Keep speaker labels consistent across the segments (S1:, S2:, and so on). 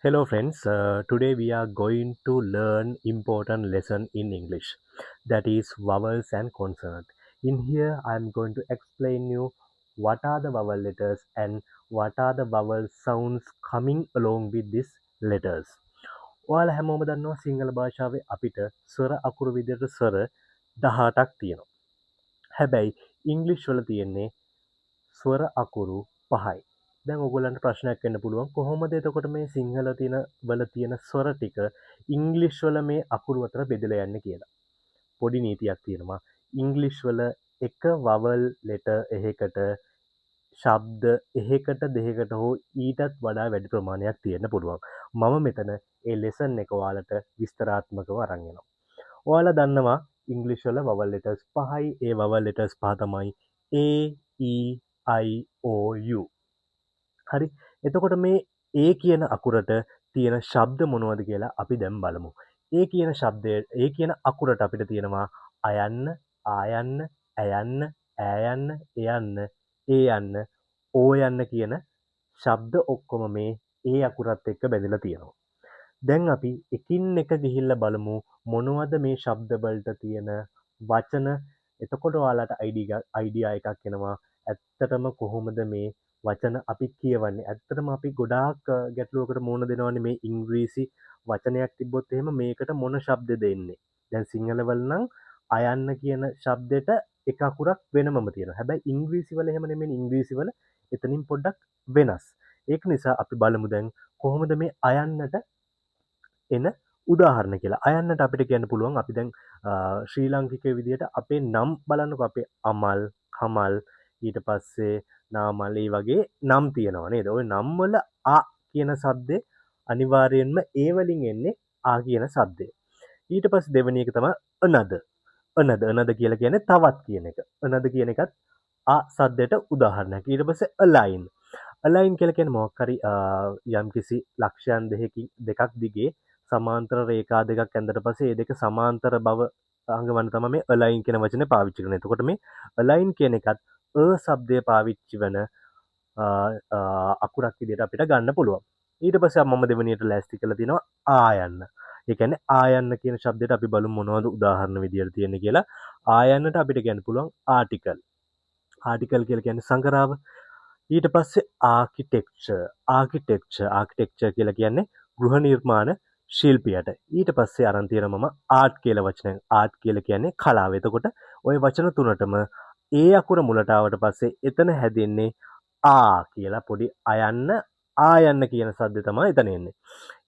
S1: Hello friends, today we are going to learn important lesson in English, that is vowels and consonant. In here I am going to explain you what are the vowel letters and what are the vowel sounds coming along with these letters. ඔයාලා හැමෝම දන්නවා සිංහල භාෂාවේ අපිට ස්වර අකුරු විදිහට ස්වර 18ක් තියෙනවා. හැබැයි ඉංග්‍රීසි වල තියෙන්නේ ස්වර අකුරු 5යි. දැන් ඔයගොල්ලන්ට ප්‍රශ්නයක් වෙන්න පුළුවන් කොහොමද එතකොට මේ සිංහල තියෙන ස්වර ටික ඉංග්‍රීසි වල මේ අකුරු අතර බෙදලා යන්නේ කියලා. පොඩි නීතියක් තියෙනවා. ඉංග්‍රීසි වල එක වවල් ලෙටර් එකකට ශබ්ද එකකට දෙකකට හෝ ඊටත් වඩා වැඩි ප්‍රමාණයක් තියෙන්න පුළුවන්. මම මෙතන ඒ ලෙසන් එක ඔයාලට විස්තරාත්මකව අරන් එනවා. ඔයාලා දන්නවා ඉංග්‍රීසි වල වවල් ලෙටර්ස් 5යි. ඒ වවල් ලෙටර්ස් 5 තමයි A E I O U. හරි. එතකොට මේ A කියන අකුරට තියෙන ශබ්ද මොනවද කියලා අපි දැන් බලමු. A කියන අකුරට අපිට තියෙනවා අයන්න, ආයන්න, ඇයන්න, ඈයන්න, එයන්න, ඒ යන්න, ඕ යන්න කියන ශබ්ද ඔක්කොම මේ A අකුරත් එක්ක බැඳලා තියෙනවා. දැන් අපි එකින් එක ගිහිල්ලා බලමු මොනවද මේ ශබ්ද වලට තියෙන වචන. එතකොට ඔයාලට අයිඩියා එකක් එනවා. ඇත්තටම කොහොමද මේ වචන අපි කියවන්නේ. ඇත්තටම අපි ගොඩාක් ගැටලුවකට මුහුණ දෙනවනේ මේ ඉංග්‍රීසි වචනයක් තිබ්බොත් එහෙම මේකට මොන ශබ්දෙද එන්නේ. දැන් සිංහල වල නම් අයන්න කියන ශබ්දෙට එක අකුරක් වෙනමම තියෙනවා. හැබැයි ඉංග්‍රීසි වල එහෙම නෙමෙයි. ඉංග්‍රීසි වල එතනින් පොඩ්ඩක් වෙනස්. ඒක නිසා අපි බලමු දැන් කොහොමද මේ අයන්නට එන උදාහරණ කියලා. අයන්නට අපිට කියන්න පුළුවන් අපි දැන් ශ්‍රී ලාංකිකයෝ විදිහට අපේ නම් බලන්නකෝ. අපේ අමල්, කමල්, ඊට පස්සේ නාමල් ඒ වගේ නම් තියෙනවා නේද? ওই නම් වල අ කියන શબ્දේ අනිවාර්යයෙන්ම ඒ වලින් එන්නේ ආ කියන શબ્දේ. ඊට පස්සේ දෙවෙනි එක තමයි අනද කියලා කියන්නේ තවත් කියන එක. අනද කියන එකත් ආ શબ્දයට උදාහරණයක්. ඊට පස්සේ අලයින් කියලා කියන්නේ මොකක් හරි යම්කිසි ලක්ෂයන් දෙකක් දිගේ සමාන්තර රේඛා දෙකක් ඇඳලා පස්සේ ඒ දෙක සමාන්තර බව අංගවන්න තමයි මේ අලයින් කියන වචනේ පාවිච්චි කරන්නේ. එතකොට මේ අලයින් කියන එකත් શબ્දය පාවිච්චි වෙන අකුරක් විදිහට අපිට ගන්න පුළුවන්. ඊට පස්සේ මම දෙවෙනියට ලෑස්ති කරලා තිනවා ආයන්න. ඒ කියන්නේ ආයන්න කියන શબ્දයට අපි බලමු මොනවද උදාහරණ විදියට තියෙන්නේ කියලා. ආයන්නට අපිට කියන්න පුළුවන් ආටිකල්. ආටිකල් කියලා කියන්නේ සංකරාව. ඊට පස්සේ ආකිටෙක්චර් කියලා කියන්නේ ගෘහ නිර්මාණ ශිල්පියට. ඊට පස්සේ අරන් තියෙන මම ආර්ට් කියලා වචනය. ආර්ට් කියලා කියන්නේ කලාව. එතකොට ওই වචන තුනටම ඒ අකුර මුලට ආවට පස්සේ එතන හැදෙන්නේ ආ කියලා පොඩි ආයන්න කියන શબ્දය තමයි එතන එන්නේ.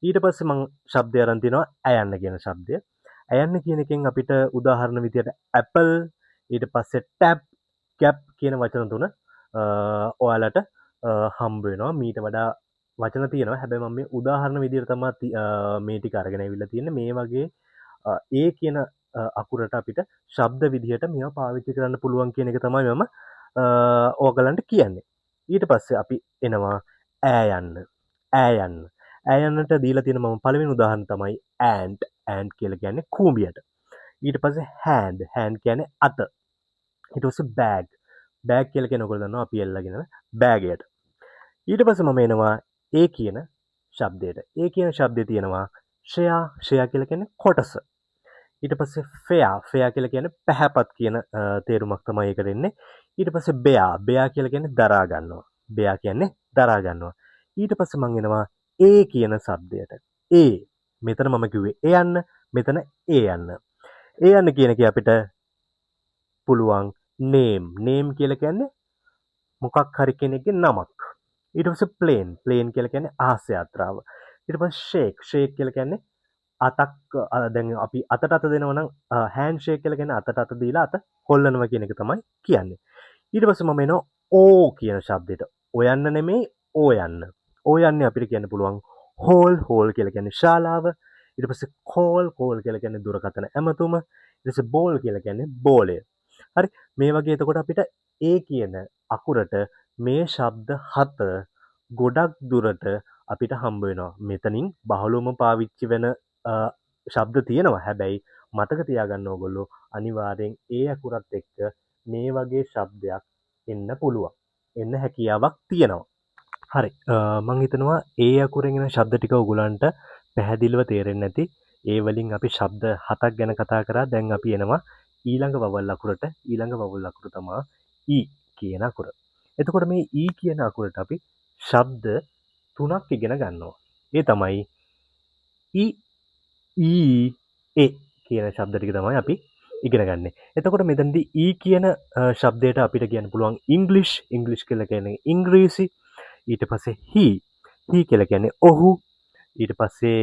S1: ඊට පස්සේ මම શબ્දය අරන් තිනවා ඇයන්න කියන શબ્දය. ඇයන්න කියන එකෙන් අපිට උදාහරණ විදියට ඇපල්, ඊට පස්සේ ටැප්, කැප් කියන වචන තුන ඔයාලට හම්බ වෙනවා. මීට වඩා වචන තියෙනවා. හැබැයි මම මේ උදාහරණ විදියට තමයි මේ ටික අරගෙන ඇවිල්ලා තියෙන්නේ. මේ වගේ ඒ කියන අකුරට අපිට ශබ්ද විදිහට මේවා පාවිච්චි කරන්න පුළුවන් කියන එක තමයි මම ඕගලන්ට කියන්නේ. ඊට පස්සේ අපි එනවා ඈයන්නට දීලා තියෙන මම පළවෙනි උදාහරණ තමයි ඈන්ට් කියලා කියන්නේ කූඹියට. ඊට පස්සේ හෑන්ඩ් කියන්නේ අත. ඊට පස්සේ බෑග් කියලා කියන ඔයගොල්ලෝ දන්නවා අපි එල්ලගෙන බෑගයට. ඊට පස්සේ මම එනවා ඒ කියන ශබ්දයට. ඒ කියන ශබ්දේ තියෙනවා ෂෙයා කියලා කියන්නේ කොටස. ඊට පස්සේ ෆෙයා කියලා කියන්නේ පැහැපත් කියන තේරුමක් තමයි ඒකට එන්නේ. ඊට පස්සේ බෙයා කියලා කියන්නේ දරා ගන්නවා. ඊට පස්සේ මම එනවා ඒ කියන શબ્දයට. මෙතන මම කිව්වේ එයන්න, මෙතන ඒ යන්න කියන එක අපිට පුළුවන් නේම් කියලා කියන්නේ මොකක් හරි කෙනෙක්ගේ නමක්. ඊට පස්සේ ප්ලේන් කියලා කියන්නේ අහස් යාත්‍රාව. ඊට පස්සේ ෂේක් කියලා කියන්නේ අතක් දැන් අපි අතට අත දෙනවා නම් හෑන්ඩ් ෂේක් කියලා කියන්නේ අතට අත දීලා අත හොල්ලනවා කියන එක තමයි කියන්නේ. ඊට පස්සේ මම එනවා ඕ කියන શબ્දෙට. ඔයන්න නෙමෙයි ඕ යන්න. ඕ යන්නේ අපිට කියන්න පුළුවන් හෝල් කියලා කියන්නේ ශාලාව. ඊට පස්සේ කෝල් කියලා කියන්නේ දුරකථන ඇමතුම. ඊට පස්සේ බෝල් කියලා කියන්නේ බෝලය. හරි. මේ වගේ එතකොට අපිට ඒ කියන අකුරට මේ ශබ්ද 7 ගොඩක් දුරට අපිට හම්බ වෙනවා. මෙතනින් බහුලවම පාවිච්චි වෙන ශබ්ද තියෙනවා. හැබැයි මතක තියාගන්න ඕගොල්ලෝ අනිවාර්යෙන් ඒ අකුරත් එක්ක මේ වගේ ශබ්දයක් එන්න පුළුවන්. එන්න හැකියාවක් තියෙනවා. හරි. මං හිතනවා ඒ අකුරෙන් එන ශබ්ද ටික ඔයගලන්ට පැහැදිලිව තේරෙන්නේ නැති. ඒ වලින් අපි ශබ්ද 7ක් ගැන කතා කරා. දැන් අපි එනවා ඊළඟ වවල් අකුරට. ඊළඟ වවල් අකුර තමයි ඊ කියන අකුර. එතකොට මේ ඊ කියන අකුරට අපි ශබ්ද 3ක් ඉගෙන ගන්නවා. ඒ තමයි ඊ, ඊ, ඒ කියන ශබ්ද ටික තමයි අපි ඉගෙන ගන්නේ. එතකොට මෙතනදී ඊ කියන ශබ්දයට අපිට කියන්න පුළුවන් ඉංග්ලිෂ් කියලා කියන්නේ ඉංග්‍රීසි. ඊට පස්සේ හී කියලා කියන්නේ ඔහු. ඊට පස්සේ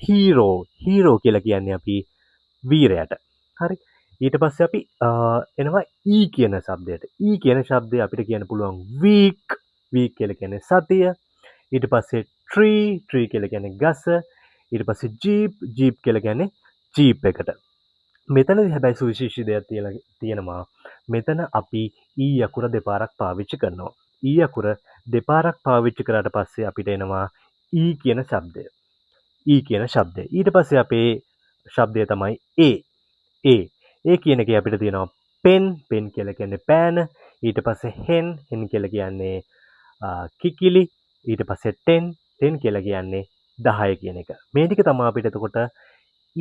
S1: හීරෝ කියලා කියන්නේ අපි වීරයට. හරි. ඊට පස්සේ අපි එනවා ඊ කියන ශබ්දයට. ඊ කියන ශබ්දය අපිට කියන්න පුළුවන් වීක් කියලා කියන්නේ සතිය. ඊට පස්සේ ට්‍රී කියලා කියන්නේ ගස. ඊට පස්සේ ජීප් කියලා කියන්නේ ජීප් එකට. මෙතනදී හැබැයි සුවිශේෂී දෙයක් තියෙනවා. මෙතන අපි ඊ අකුර දෙපාරක් පාවිච්චි කරනවා. ඊ අකුර දෙපාරක් පාවිච්චි කරාට පස්සේ අපිට එනවා ඊ කියන ශබ්දය. ඊට පස්සේ අපේ ශබ්දය තමයි ඒ කියන එකේ අපිට තියෙනවා පෙන් කියලා කියන්නේ පෑන. ඊට පස්සේ හෙන් කියලා කියන්නේ කිකිලි. ඊට පස්සේ ටෙන් කියලා කියන්නේ 10 කියන එක. මේ ටික තමයි අපිට එතකොට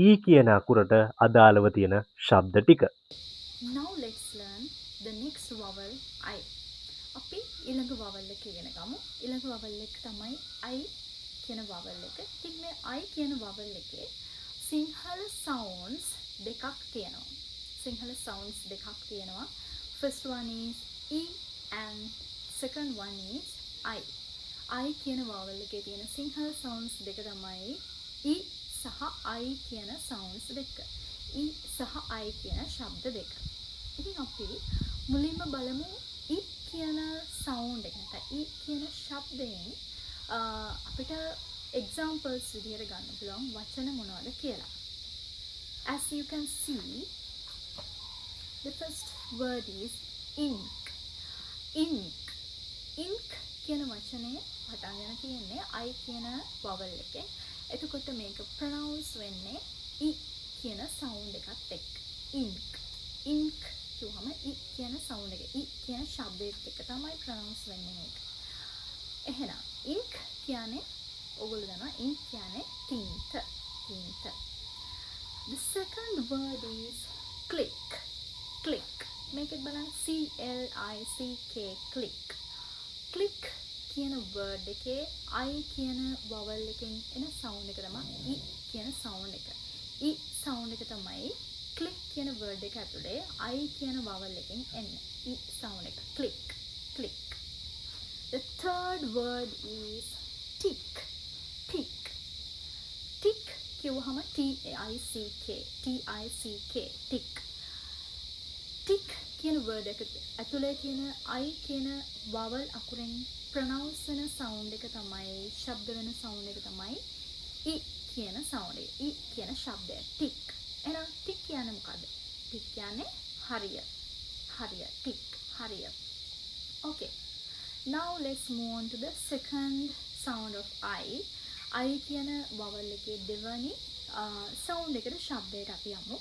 S1: ඊ කියන අකුරට අදාළව තියෙන ශබ්ද ටික.
S2: Now let's learn the next vowel I. අපි ඊළඟ vowel එක ඉගෙන ගමු. ඊළඟ vowel එක තමයි I කියන vowel එක. ඉතින් මේ I කියන vowel එකේ සිංහල sounds දෙකක් තියෙනවා. First one is E and second one is I. I කියන vowel එකේ තියෙන සිංහල sounds දෙක තමයි E සහ I කියන sounds දෙක. E සහ I කියන ශබ්ද දෙක. ඉතින් අපි මුලින්ම බලමු E කියන sound එක නැත්නම් E කියන ශබ්දයෙන් අපිට examples විදිහට ගන්න පුළුවන් වචන මොනවද කියලා. As you can see, the first word is ink. Ink කියන වචනේ පටන් ගන්න තියෙන්නේ I කියන vowel එකෙන්. එතකොට මේක pronounce වෙන්නේ E කියන sound එකත් එක්ක. ink කියවම E කියන sound එක. E කියන ශබ්දයත් එක්ක තමයි pronounce වෙන්නේ මේක. එහෙනම් ink කියන්නේ ඔයගොල්ලෝ දන්නවා ink කියන්නේ tint. The second word is click. මේකත් බලන්න click. Click කියන word එකේ I කියන vowel එකෙන් එන sound එක තමයි E කියන sound එක. E sound එක තමයි click කියන word එක ඇතුලේ I කියන vowel එකෙන් එන්නේ. E sound එක click. The third word is tick. කියවහම T-I-C-K. tick. කියන word එක ඇතුලේ තියෙන I කියන vowel අකුරෙන් pronounce වෙන sound එක තමයි ශබ්ද වෙන sound එක තමයි E කියන sound එක. E කියන ශබ්දය tick. එහෙනම් tick කියන්නේ මොකද්ද? tick කියන්නේ හරිය. හරිය. Okay. Now let's move on to the second sound of I. I කියන vowel එකේ දෙවනි sound එකට ශබ්දයට අපි යමු.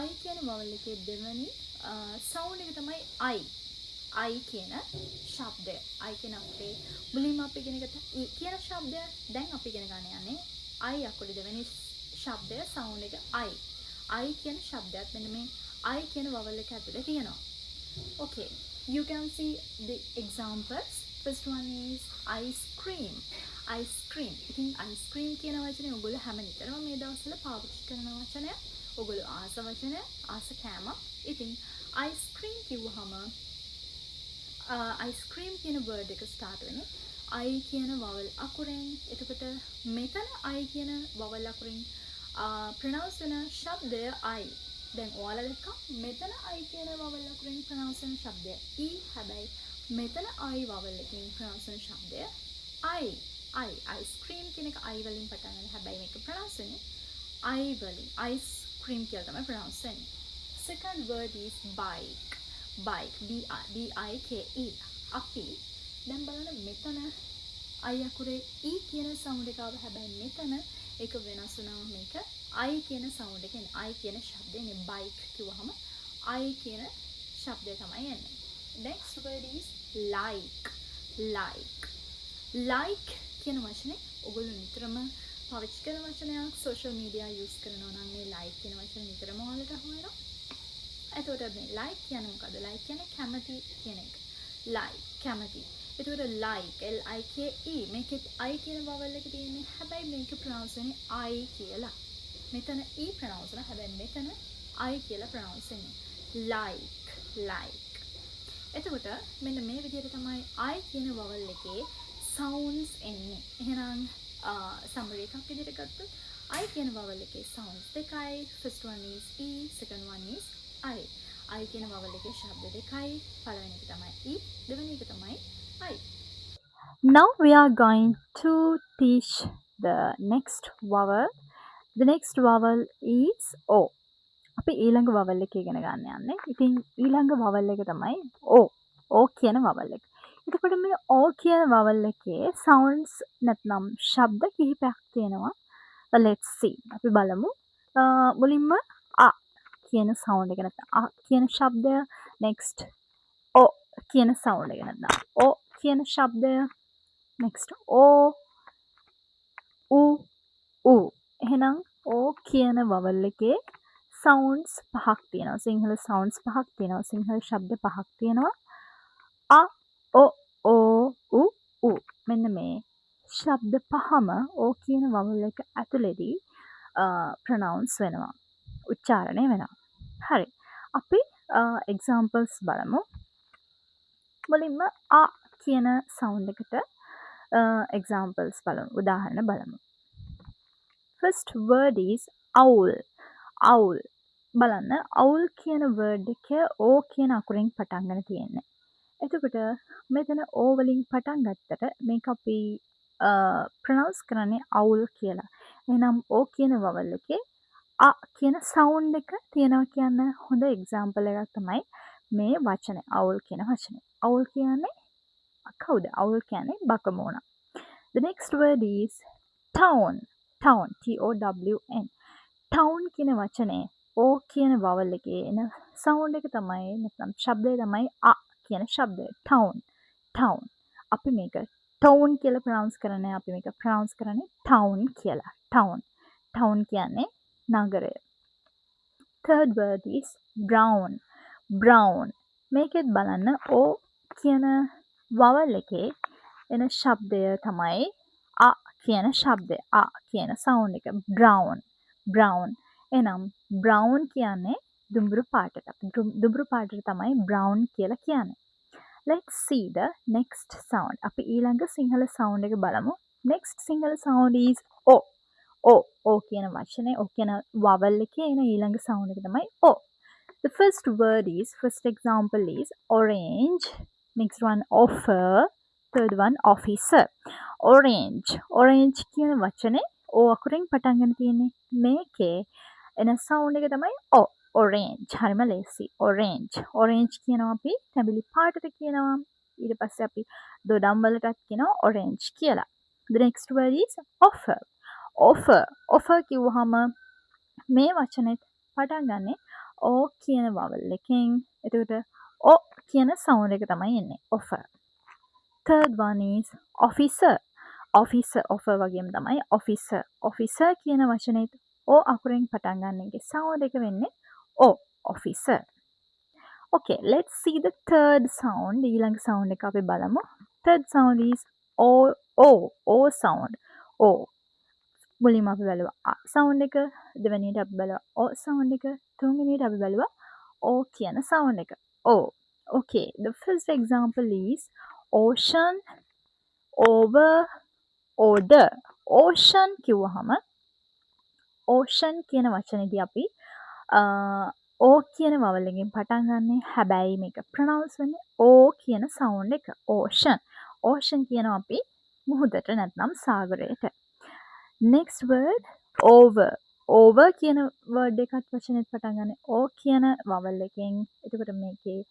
S2: I කියන vowel එකේ දෙවනි sound එක තමයි I කියන ශබ්දය. I කියන අපේ මුලින්ම අපි ඉගෙන ගත්ත E කියන ශබ්දය දැන් අපි ඉගෙන ගන්න යන්නේ I අකුරේ දෙවෙනි ශබ්දය sound එක I කියන ශබ්දයක් මෙන්න මේ I කියන vowel එක ඇතුලේ තියෙනවා. Okay, you can see the examples. First one is ice cream. ඉතින් ice cream කියන වචනේ ඔයගොල්ලෝ හැම නිතරම මේ දවස්වල පාවිච්චි කරන වචනයක්. ඔයගොල්ලෝ ආස වචනය, ආස කෑමක්. ඉතින් ice cream කිව්වහම ice cream කියන word එක start වෙන්නේ I කියන vowel අකුරෙන්. එතකොට මෙතන I කියන vowel අකුරෙන් pronounce වෙන ශබ්දය I. දැන් ඔයාලා දැක්කා මෙතන I කියන vowel අකුරෙන් pronounce වෙන ශබ්දය E. හැබැයි මෙතන I vowel එකෙන් pronounce වෙන ශබ්දය I. ice cream කියන එක I වලින් පටන් ගන්න. හැබැයි මේක pronounce වෙන්නේ I වලින්. ice cream කියලා තමයි pronounce වෙන්නේ. Second word is bike. B-I-K-E. අපි දැන් බලන්න මෙතන I අකුරේ E කියන sound එක ආව. හැබැයි මෙතන ඒක වෙනස් වුණා. මේක I කියන sound එක එන්නේ. I කියන ශබ්දය එන්නේ. bike කිව්වහම I කියන ශබ්දය තමයි එන්නේ. Next word is like. like කියන වචනේ ඔයගොල්ලෝ නිතරම පාවිච්චි කරන වචනයක්. social media use කරනවා නම් මේ like කියන වචනේ නිතරම ඔයාලට අහුවෙනවා. එතකොට මේ like කියන්නේ මොකද්ද? like කියන්නේ කැමති කියන එක. like කැමති. එතකොට like L I K E මේකෙත් I කියන vowel එක තියෙන්නේ. හැබැයි මේක pronounce වෙන්නේ I කියලා. මෙතන E pronounce කරනවා. හැබැයි මෙතන I කියලා pronounce වෙන්නේ. like. එතකොට මෙන්න මේ විදිහට තමයි I කියන vowel එකේ sounds එන්නේ. එහෙනම් summary එකක් විදිහට ගත්තොත් I කියන vowel එකේ sounds දෙකයි. First one is E, second one is I. I කියන vowel එකේ ශබ්ද දෙකයි. පළවෙනි එක තමයි E, දෙවෙනි එක තමයි I. Now we are going to teach the next vowel. The next vowel is O. අපි ඊළඟ vowel එක ඉගෙන ගන්න යන්නේ. ඉතින් ඊළඟ vowel එක තමයි O. O කියන vowel එක. එතකොට මේ O කියන vowel එකේ sounds නැත්නම් ශබ්ද කිහිපයක් තියෙනවා. Let's see. අපි බලමු. මුලින්ම A කියන sound එක නැත්නම් A කියන ශබ්දය, next O කියන sound එක නැත්නම් O කියන ශබ්දය, next O U U. එහෙනම් O කියන vowel එකේ sounds පහක් තියෙනවා. සිංහල sounds පහක් තියෙනවා. සිංහල ශබ්ද පහක් තියෙනවා. A O O U U. මෙන්න මේ ශබ්ද පහම O කියන vowel එක ඇතුළේදී pronounce වෙනවා. උච්චාරණය වෙනවා. හරි. අපි examples බලමු. මුලින්ම A කියන sound එකට examples බලමු. උදාහරණ බලමු. First word is owl. Owl. බලන්න owl කියන word එක O කියන අකුරෙන් පටන් ගන්න තියෙන්නේ. එතකොට මෙතන O වලින් පටන් ගත්තට මේක අපි pronounce කරන්නේ owl කියලා. එහෙනම් O කියන vowel එකේ A කියන sound එක තියෙනවා කියන හොඳ example එකක් තමයි මේ වචනේ owl කියන වචනේ. owl කියන්නේ කවුද? owl කියන්නේ බකමෝනා. The next word is town. Town. T-O-W-N. town කියන වචනේ O කියන vowel එකේ එන sound එක තමයි නැත්නම් ශබ්දය තමයි A කියන ශබ්දය. town. අපි මේක town කියලා pronounce කරන්නේ. අපි මේක pronounce කරන්නේ town කියලා. town කියන්නේ නගරය. Third word is brown. මේකෙත් බලන්න O කියන vowel එකේ එන ශබ්දය තමයි A කියන ශබ්දය. A කියන sound එක. brown. එනම් brown කියන්නේ දුඹුරු පාටට. දුඹුරු පාටට තමයි brown කියලා කියන්නේ. Let's see the next sound. අපි ඊළඟ සිංහල sound එක බලමු. Next Sinhala sound is O. O කියන වචනේ O කියන vowel එකේ එන ඊළඟ sound එක තමයි O. The first example is orange. Next one offer. Third one officer. Orange කියන වචනේ O අකුරෙන් පටන් ගන්න තියෙන්නේ. මේකේ එන sound එක තමයි O. orange. හරිම ලේසි. orange කියනවා අපි තැඹිලි පාටට කියනවා. ඊට පස්සේ අපි දොඩම් වලටත් කියනවා orange කියලා. The next word is offer. offer කිව්වහම මේ වචනේ පටන් ගන්නෙ O කියන vowel එකෙන්. එතකොට O කියන sound එක තමයි එන්නේ. offer. Third one is officer. offer වගේම තමයි officer කියන වචනේ O අකුරෙන් පටන් ගන්න එකේ sound එක වෙන්නේ O. officer. Okay, let's see the third sound. ඊළඟ sound එක අපි බලමු. Third sound is O sound. O. මුලින්ම අපි බලුවා A sound එක, දෙවෙනියට අපි බලුවා O sound එක, තුන්වෙනියට අපි බලුවා O කියන sound එක. O. Okay, the first example is ocean, over, order. ocean කිව්වහම ocean කියන වචනේදී අපි O කියන vowel එකෙන් පටන් ගන්න. හැබැයි මේක pronounce වෙන්නේ O කියන sound එක. ocean කියනවා අපි මුහුදට නැත්නම් සාගරයට. Next word over කියන word එකත් වචනේත් පටන් ගන්න O කියන vowel එකෙන්. එතකොට මේකේ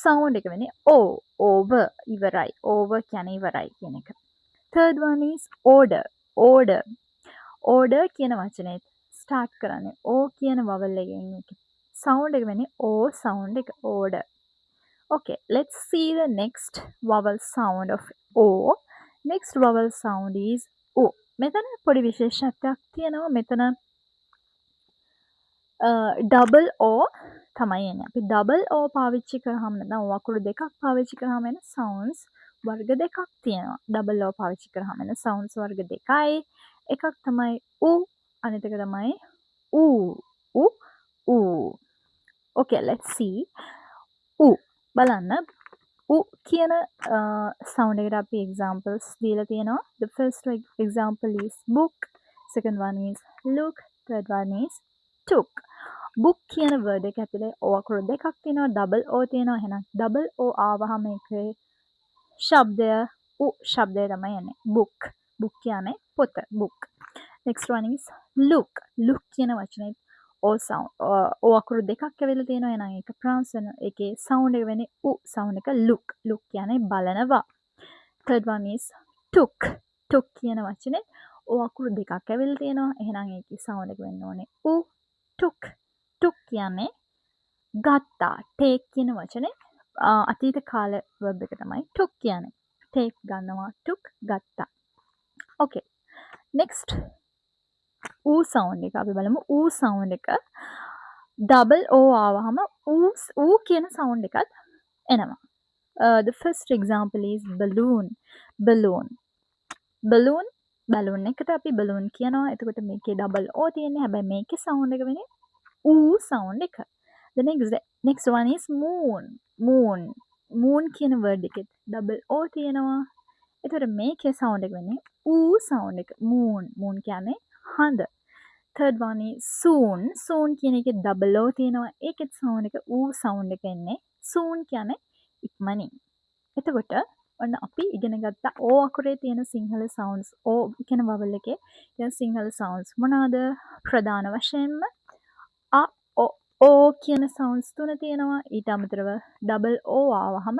S2: sound එක වෙන්නේ O. over ඉවරයි. over කියන්නේ ඉවරයි කියන එක. Third one is order. කියන වචනේත් start කරන්නේ O කියන vowel එකෙන්. sound එක වෙන්නේ O sound එක. order. Okay, let's see the next vowel sound of O. next vowel sound is U. මෙතන පොඩි විශේෂත්වයක් තියෙනවා. මෙතන ඩබල් O තමයි එන්නේ. අපි ඩබල් O පාවිච්චි කරාම නැත්නම් O අකුරු දෙකක් පාවිච්චි කරාම එන sounds වර්ග දෙකක් තියෙනවා. ඩබල් O පාවිච්චි කරාම එන sounds වර්ග දෙකයි. එකක් තමයි U, අනිත් එක තමයි ඌ. U, ඌ. Okay, let's see. U බලන්න. U කියන sound එකට අපි examples දීලා තියෙනවා. The first example is book, second one is look, third one is took. book කියන word එක ඇතුලේ O අකුරු දෙකක් තියෙනවා, double O තියෙනවා. එහෙනම් double O ආවහම ඒකේ ශබ්දය U ශබ්දය තමයි එන්නේ. book. book කියන්නේ පොත. book. next one is look. look කියන වචනේ O sound. O අකුරු දෙකක් ඇවිල්ලා තියෙනවා. එහෙනම් ඒක pronounce වෙන ඒකේ sound එක වෙන්නේ U sound එක look. look කියන්නේ බලනවා. third one is took. took කියන වචනේ O අකුරු දෙකක් ඇවිල්ලා තියෙනවා. එහෙනම් ඒකේ sound එක වෙන්න ඕනේ U took. took කියන්නේ ගත්තා. take කියන වචනේ අතීත කාල verb එක තමයි took කියන්නේ. take ගන්නවා, took ගත්තා. okay. next ඌ sound එක අපි බලමු. ඌ sound එක double O ආවහම ඌ කියන sound එකත් එනවා. The first example is balloon. balloon. balloon balloon එකට අපි balloon කියනවා. එතකොට මේකේ double O තියෙන්නේ. හැබැයි මේකේ sound එක වෙන්නේ ඌ sound එක. The next one is moon. moon. moon කියන word එකෙත් double O තියෙනවා. එතකොට මේකේ sound එක වෙන්නේ ඌ sound එක. moon. moon කියන්නේ හඳ. third one is soon. soon කියන එකේ double O තියෙනවා. ඒකෙත් sound එක ඌ sound එක එන්නේ. soon කියන්නේ ඉක්මනින්. එතකොට ඔන්න අපි ඉගෙන ගත්ත O අකුරේ තියෙන සිංහල sounds. O කියන vowel එකේ තියෙන සිංහල sounds මොනවාද? ප්‍රධාන වශයෙන්ම අ O කියන sounds තුන තියෙනවා. ඊට අමතරව double O ආවහම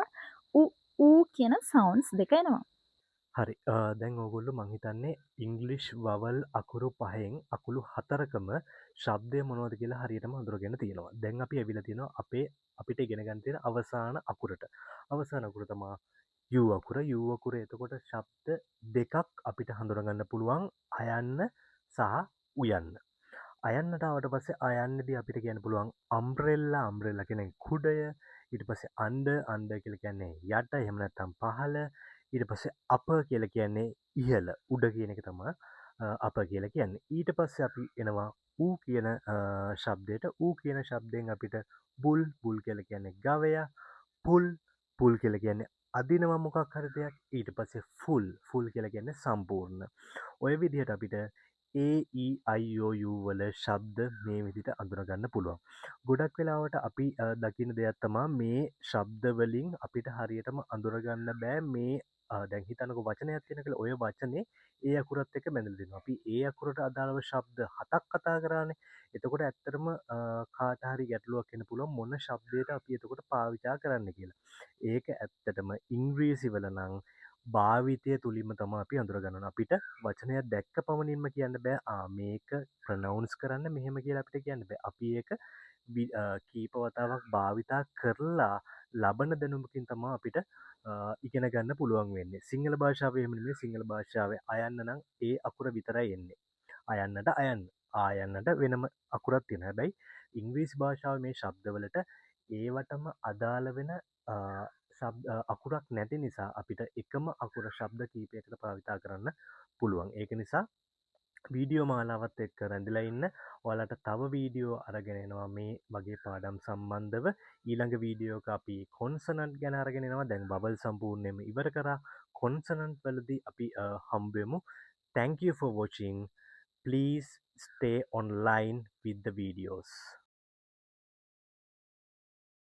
S2: ඌ කියන sounds දෙක එනවා.
S1: හරි දැන් ඕගොල්ලෝ මං හිතන්නේ ඉංග්ලිෂ් වවල් අකුරු 5න් අකුරු 4කම ශබ්දය මොනවද කියලා හරියටම අඳුරගෙන තියෙනවා. දැන් අපි ඇවිල්ලා තියෙනවා අපිට ඉගෙන ගන්න තියෙන අවසාන අකුරට. අවසාන අකුර තමයි U අකුර. U අකුර එතකොට ශබ්ද දෙකක් අපිට හඳුනගන්න පුළුවන් අයන්න සහ උයන්න. අයන්නට ආවට පස්සේ අයන්නදී අපිට කියන්න පුළුවන් අම්බ්‍රෙල්ලා. අම්බ්‍රෙල්ලා කියන්නේ කුඩය. ඊට පස්සේ අnder කියලා කියන්නේ යට එහෙම නැත්නම් පහළ. ඊට පස්සේ අප කියලා කියන්නේ ඉහළ උඩ කියන එක තමයි අප කියලා කියන්නේ. ඊට පස්සේ අපි එනවා ඌ කියන ශබ්දයට. ඌ කියන ශබ්දයෙන් අපිට බුල් කියලා කියන්නේ ගවයා. පුල් කියලා කියන්නේ අදිනවා මොකක් හරි දෙයක්. ඊට පස්සේ ෆුල් කියලා කියන්නේ සම්පූර්ණ. ඔය විදිහට අපිට AEIOU වල ශබ්ද මේ විදිහට අඳුනගන්න පුළුවන්. ගොඩක් වෙලාවට අපි දකින දෙයක් තමයි මේ ශබ්ද වලින් අපිට හරියටම අඳුරගන්න බෑ මේ දැන් හිතන්නකෝ වචනයක් තියෙන කියලා. ඔය වචනේ ඒ අකුරත් එක්ක බැඳලා දෙනවා. අපි ඒ අකුරට අදාළව ශබ්ද 7ක් කතා කරානේ. එතකොට ඇත්තටම කාට හරි ගැටලුවක් එන්න පුළුවන් මොන ශබ්දයට අපි එතකොට පාවිච්චි කරන්න කියලා. ඒක ඇත්තටම ඉංග්‍රීසි වල නම් භාවිතය තුලින්ම තමයි අපි අඳුරගන්න ඕන. අපිට වචනයක් දැක්ක පමණින්ම කියන්න බෑ මේක ප්‍රොනවුන්ස් කරන්න මෙහෙම කියලා අපිට කියන්න බෑ. අපි ඒක කීප වතාවක් භාවිතා කරලා ලබන දැනුමකින් තමයි අපිට ඉගෙන ගන්න පුළුවන් වෙන්නේ. සිංහල භාෂාවේ එහෙම නෙමෙයි. සිංහල භාෂාවේ අයන්න නම් ඒ අකුර විතරයි එන්නේ. අයන්නට අයන්න. ආයන්නට වෙනම අකුරක් තියෙනවා. හැබැයි ඉංග්‍රීසි භාෂාවේ මේ ශබ්දවලට ඒවටම අදාළ වෙන අකුරක් නැති නිසා අපිට එකම අකුර ශබ්ද කීපයකට භාවිතා කරන්න පුළුවන්. ඒක නිසා වීඩියෝ මාලාවත් එක්ක රැඳිලා ඉන්න. ඔයාලට තව වීඩියෝ අරගෙන එනවා මේ වගේ පාඩම් සම්බන්ධව. ඊළඟ වීඩියෝ එක අපි කොන්සනන්ට් ගැන අරගෙන එනවා. දැන් බබල් සම්පූර්ණයෙන්ම ඉවර කරා. කොන්සනන්ට් වලදී අපි හම්බ වෙමු. Thank you for watching. Please stay online with the videos.